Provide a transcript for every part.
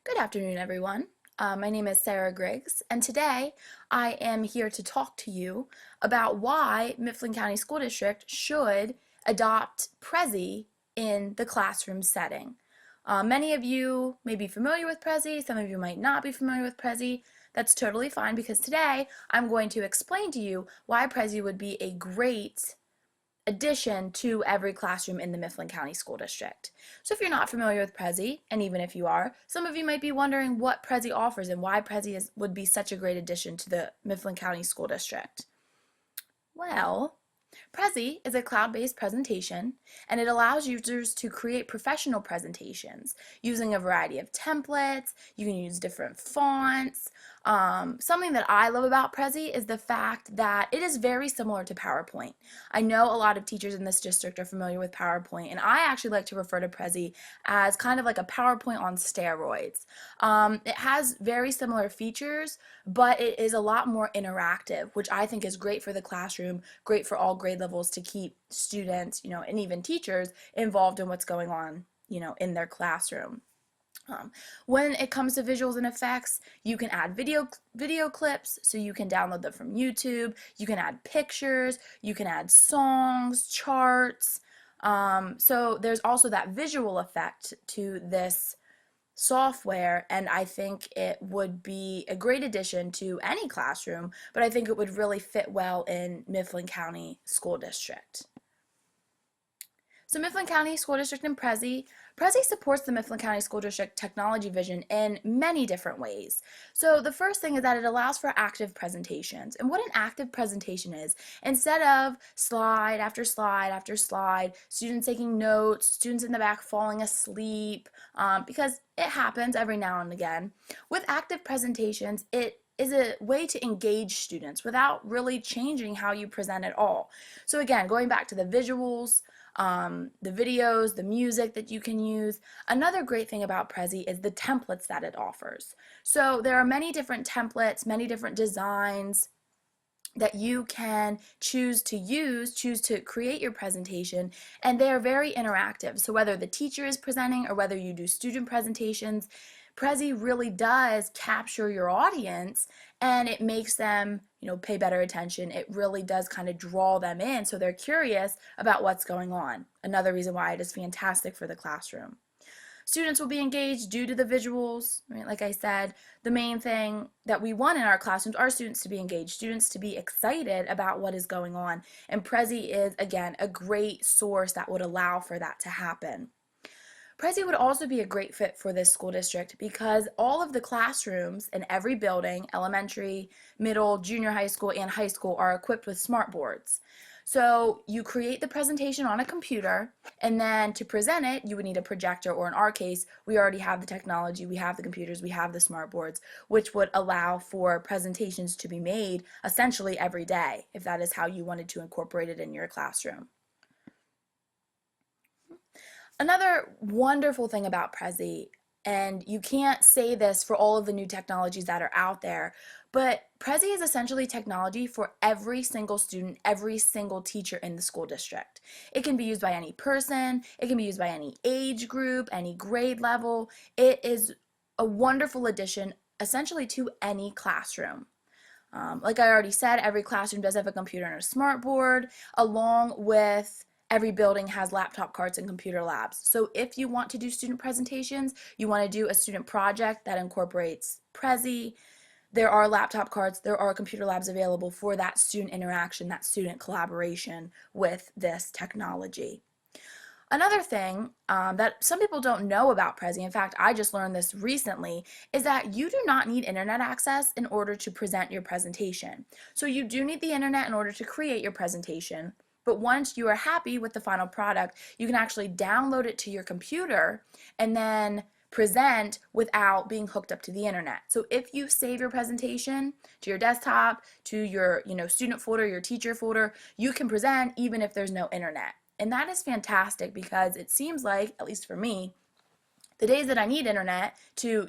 Good afternoon, everyone. My name is Sarah Griggs, and today I am here to talk to you about why Mifflin County School District should adopt Prezi in the classroom setting. Many of you may be familiar with Prezi, some of you might not be familiar with Prezi. That's totally fine because today I'm going to explain to you why Prezi would be a great addition to every classroom in the Mifflin County School District. So if you're not familiar with Prezi, and even if you are, some of you might be wondering what Prezi offers and why Prezi would be such a great addition to the Mifflin County School District. Well, Prezi is a cloud-based presentation, and it allows users to create professional presentations using a variety of templates. You can use different fonts. Something that I love about Prezi is the fact that it is very similar to PowerPoint. I know a lot of teachers in this district are familiar with PowerPoint, and I actually like to refer to Prezi as kind of like a PowerPoint on steroids. It has very similar features, but it is a lot more interactive, which I think is great for the classroom, great for all grade levels to keep students, and even teachers involved in what's going on, in their classroom. When it comes to visuals and effects, you can add video clips, so you can download them from YouTube. You can add pictures, you can add songs, charts. So there's also that visual effect to this software, and I think it would be a great addition to any classroom, but I think it would really fit well in Mifflin County School District. So Mifflin County School District and Prezi supports the Mifflin County School District technology vision in many different ways. So the first thing is that it allows for active presentations. And what an active presentation is, instead of slide after slide after slide, students taking notes, students in the back falling asleep, because it happens every now and again. With active presentations, it is a way to engage students without really changing how you present at all. So again, going back to the visuals, the videos, the music that you can use. Another great thing about Prezi is the templates that it offers. So there are many different templates, many different designs that you can choose to create your presentation, and they are very interactive. So whether the teacher is presenting or whether you do student presentations, Prezi really does capture your audience, and it makes them, pay better attention. It really does kind of draw them in so they're curious about what's going on. Another reason why it is fantastic for the classroom. Students will be engaged due to the visuals. Right? Like I said, the main thing that we want in our classrooms are students to be engaged, students to be excited about what is going on. And Prezi is, again, a great source that would allow for that to happen. Prezi would also be a great fit for this school district because all of the classrooms in every building, elementary, middle, junior high school, and high school, are equipped with smart boards. So you create the presentation on a computer, and then to present it, you would need a projector, or in our case, we already have the technology, we have the computers, we have the smart boards, which would allow for presentations to be made essentially every day, if that is how you wanted to incorporate it in your classroom. Another wonderful thing about Prezi, and you can't say this for all of the new technologies that are out there, but Prezi is essentially technology for every single student, every single teacher in the school district. It can be used by any person, it can be used by any age group, any grade level. It is a wonderful addition essentially to any classroom. Like I already said, every classroom does have a computer and a smart board, along with every building has laptop carts and computer labs. So if you want to do student presentations, you want to do a student project that incorporates Prezi, there are laptop carts, there are computer labs available for that student interaction, that student collaboration with this technology. Another thing that some people don't know about Prezi, in fact, I just learned this recently, is that you do not need internet access in order to present your presentation. So you do need the internet in order to create your presentation, but once you are happy with the final product, you can actually download it to your computer and then present without being hooked up to the internet. So if you save your presentation to your desktop, to your student folder, your teacher folder, you can present even if there's no internet. And that is fantastic because it seems like, at least for me, the days that I need internet to,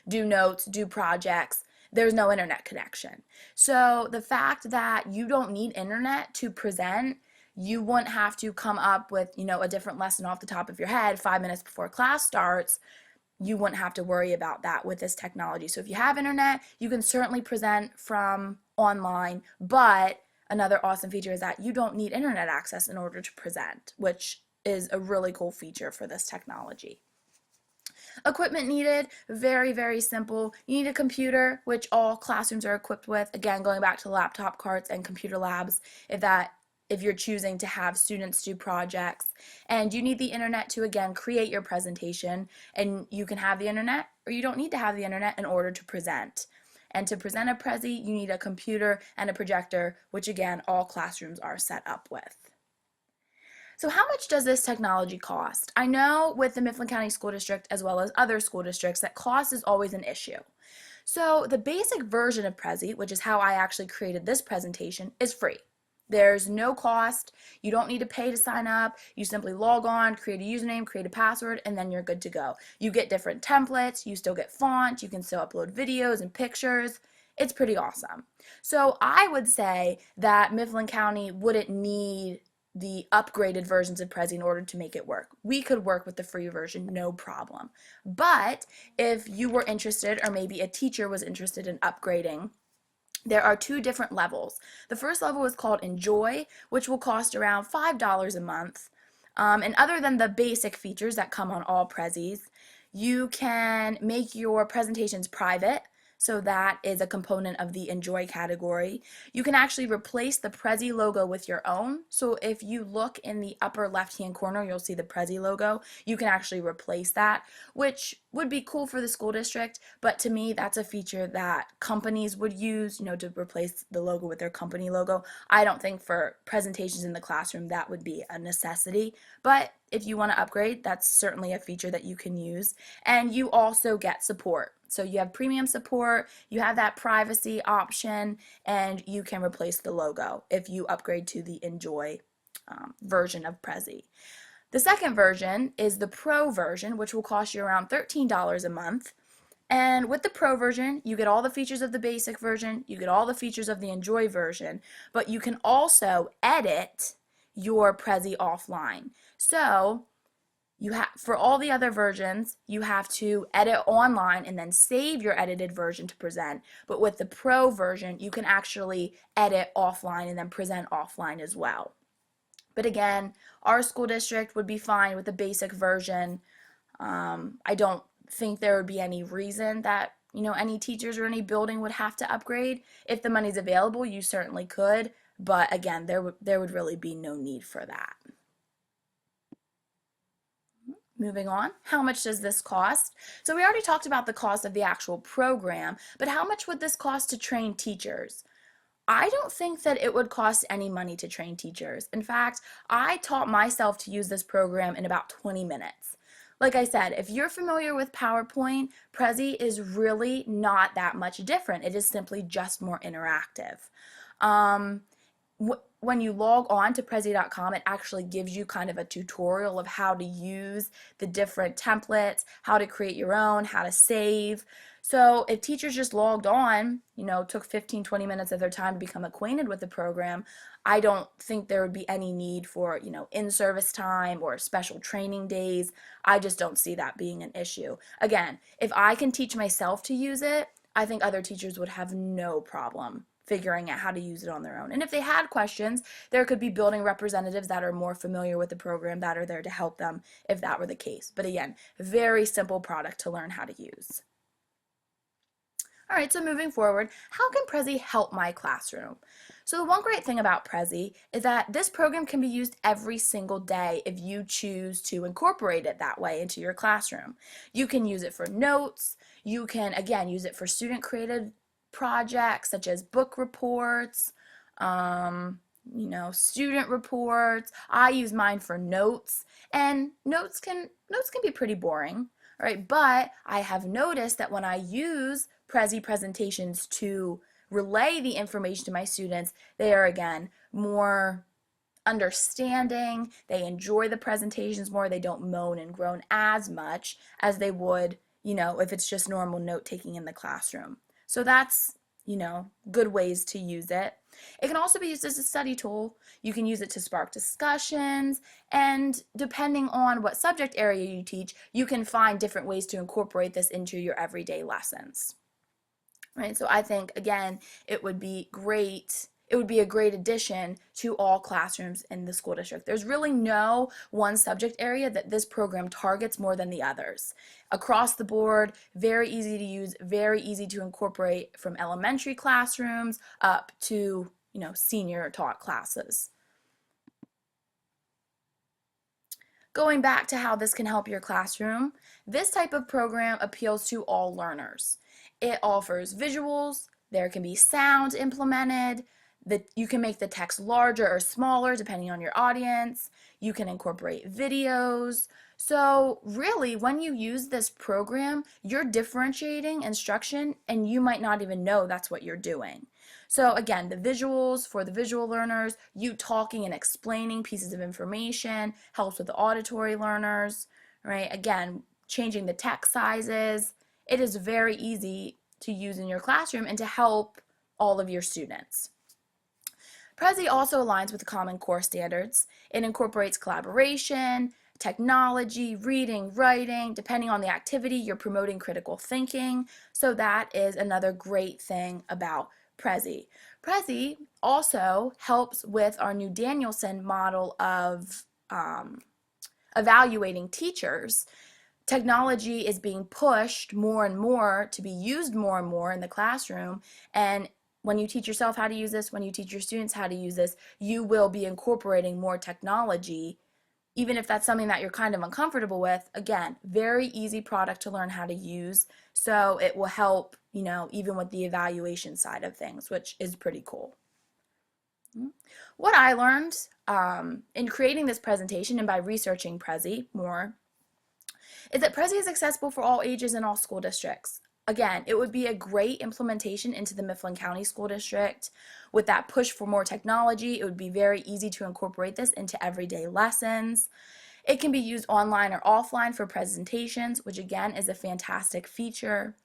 do notes, do projects, there's no internet connection. So the fact that you don't need internet to present, you wouldn't have to come up with, a different lesson off the top of your head 5 minutes before class starts. you wouldn't have to worry about that with this technology. So if you have internet, you can certainly present from online, but another awesome feature is that you don't need internet access in order to present, which is a really cool feature for this technology. Equipment needed, very, very simple. You need a computer, which all classrooms are equipped with. Again, going back to laptop carts and computer labs, if you're choosing to have students do projects. And you need the internet to, again, create your presentation. And you can have the internet, or you don't need to have the internet in order to present. And to present a Prezi, you need a computer and a projector, which again, all classrooms are set up with. So how much does this technology cost? I know with the Mifflin County School District as well as other school districts that cost is always an issue. So the basic version of Prezi, which is how I actually created this presentation, is free. There's no cost. You don't need to pay to sign up. You simply log on, create a username, create a password, and then you're good to go. You get different templates. You still get fonts. You can still upload videos and pictures. It's pretty awesome. So I would say that Mifflin County wouldn't need the upgraded versions of Prezi in order to make it work. We could work with the free version, no problem. But if you were interested, or maybe a teacher was interested in upgrading, there are two different levels. The first level is called Enjoy, which will cost around $5 a month. And other than the basic features that come on all Prezis, you can make your presentations private. So that is a component of the Enjoy category. You can actually replace the Prezi logo with your own. So if you look in the upper left-hand corner, you'll see the Prezi logo. You can actually replace that, which would be cool for the school district, but to me, that's a feature that companies would use, to replace the logo with their company logo. I don't think for presentations in the classroom that would be a necessity, but if you want to upgrade, that's certainly a feature that you can use. And you also get support. So you have premium support, you have that privacy option, and you can replace the logo if you upgrade to the Enjoy version of Prezi. The second version is the Pro version, which will cost you around $13 a month. And with the Pro version, you get all the features of the basic version, you get all the features of the Enjoy version, but you can also edit your Prezi offline. So for all the other versions, you have to edit online and then save your edited version to present. But with the Pro version, you can actually edit offline and then present offline as well. But again, our school district would be fine with the basic version. I don't think there would be any reason that any teachers or any building would have to upgrade. If the money's available, you certainly could. But again, there would really be no need for that. Moving on, how much does this cost? So we already talked about the cost of the actual program, but how much would this cost to train teachers? I don't think that it would cost any money to train teachers. In fact, I taught myself to use this program in about 20 minutes. Like I said, if you're familiar with PowerPoint, Prezi is really not that much different. It is simply just more interactive. When you log on to Prezi.com, it actually gives you kind of a tutorial of how to use the different templates, how to create your own, how to save. So if teachers just logged on, took 15, 20 minutes of their time to become acquainted with the program, I don't think there would be any need for, in-service time or special training days. I just don't see that being an issue. Again, if I can teach myself to use it, I think other teachers would have no problem figuring out how to use it on their own. And if they had questions, there could be building representatives that are more familiar with the program that are there to help them if that were the case. But again, very simple product to learn how to use. All right, so moving forward, how can Prezi help my classroom? So the one great thing about Prezi is that this program can be used every single day if you choose to incorporate it that way into your classroom. You can use it for notes. You can, again, use it for student-created projects such as book reports, student reports. I use mine for notes, and notes can be pretty boring, all right? But I have noticed that when I use Prezi presentations to relay the information to my students, they are again more understanding. They enjoy the presentations more. They don't moan and groan as much as they would, if it's just normal note taking in the classroom. So that's good ways to use it. It can also be used as a study tool. You can use it to spark discussions, and depending on what subject area you teach, you can find different ways to incorporate this into your everyday lessons. Right? So I think, again, it would be great. It would be a great addition to all classrooms in the school district. There's really no one subject area that this program targets more than the others. Across the board, very easy to use, very easy to incorporate from elementary classrooms up to, senior taught classes. Going back to how this can help your classroom, this type of program appeals to all learners. It offers visuals, there can be sound implemented, you can make the text larger or smaller depending on your audience, you can incorporate videos. So really, when you use this program, you're differentiating instruction and you might not even know that's what you're doing. So again, the visuals for the visual learners, you talking and explaining pieces of information helps with the auditory learners, right? Again, changing the text sizes. It is very easy to use in your classroom and to help all of your students. Prezi also aligns with the Common Core standards. It incorporates collaboration, technology, reading, writing. Depending on the activity, you're promoting critical thinking. So that is another great thing about Prezi. Prezi also helps with our new Danielson model of evaluating teachers. Technology is being pushed more and more to be used more and more in the classroom, and when you teach yourself how to use this, when you teach your students how to use this, you will be incorporating more technology, even if that's something that you're kind of uncomfortable with. Again, very easy product to learn how to use, so it will help, even with the evaluation side of things, which is pretty cool. What I learned in creating this presentation and by researching Prezi more is that Prezi is accessible for all ages in all school districts. Again, it would be a great implementation into the Mifflin County School District. With that push for more technology, it would be very easy to incorporate this into everyday lessons. It can be used online or offline for presentations, which again is a fantastic feature.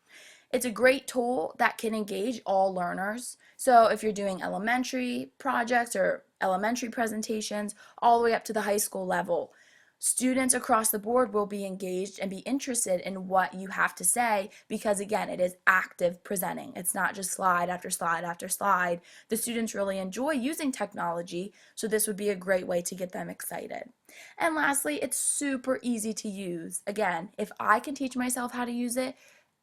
It's a great tool that can engage all learners. So if you're doing elementary projects or elementary presentations all the way up to the high school level, students across the board will be engaged and be interested in what you have to say because, again, it is active presenting. It's not just slide after slide after slide. The students really enjoy using technology, so this would be a great way to get them excited. And lastly, it's super easy to use. Again, if I can teach myself how to use it,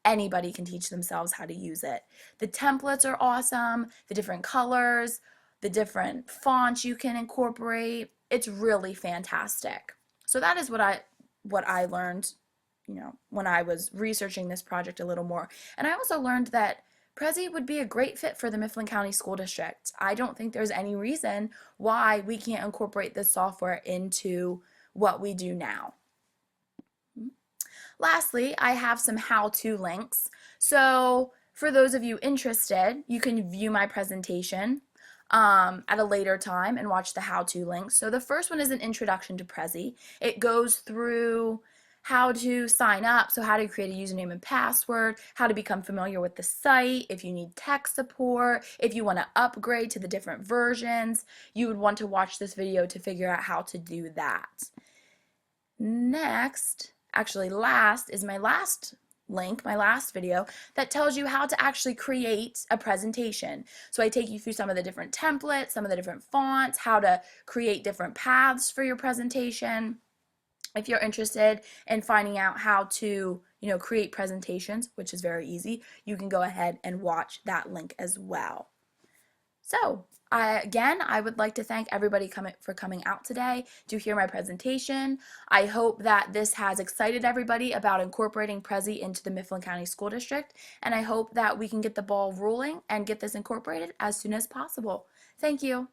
anybody can teach themselves how to use it. The templates are awesome, the different colors, the different fonts you can incorporate. It's really fantastic. So that is what I learned, when I was researching this project a little more. And I also learned that Prezi would be a great fit for the Mifflin County School District. I don't think there's any reason why we can't incorporate this software into what we do now. Lastly, I have some how-to links. So for those of you interested, you can view my presentation at a later time and watch the how-to links. So the first one is an introduction to Prezi. It goes through how to sign up, so how to create a username and password, how to become familiar with the site, if you need tech support, if you want to upgrade to the different versions, you would want to watch this video to figure out how to do that. Next, actually last, is my last link, my last video, that tells you how to actually create a presentation. So I take you through some of the different templates, some of the different fonts, how to create different paths for your presentation. If you're interested in finding out how to, create presentations, which is very easy, you can go ahead and watch that link as well. So I would like to thank everybody for coming out today to hear my presentation. I hope that this has excited everybody about incorporating Prezi into the Mifflin County School District, and I hope that we can get the ball rolling and get this incorporated as soon as possible. Thank you.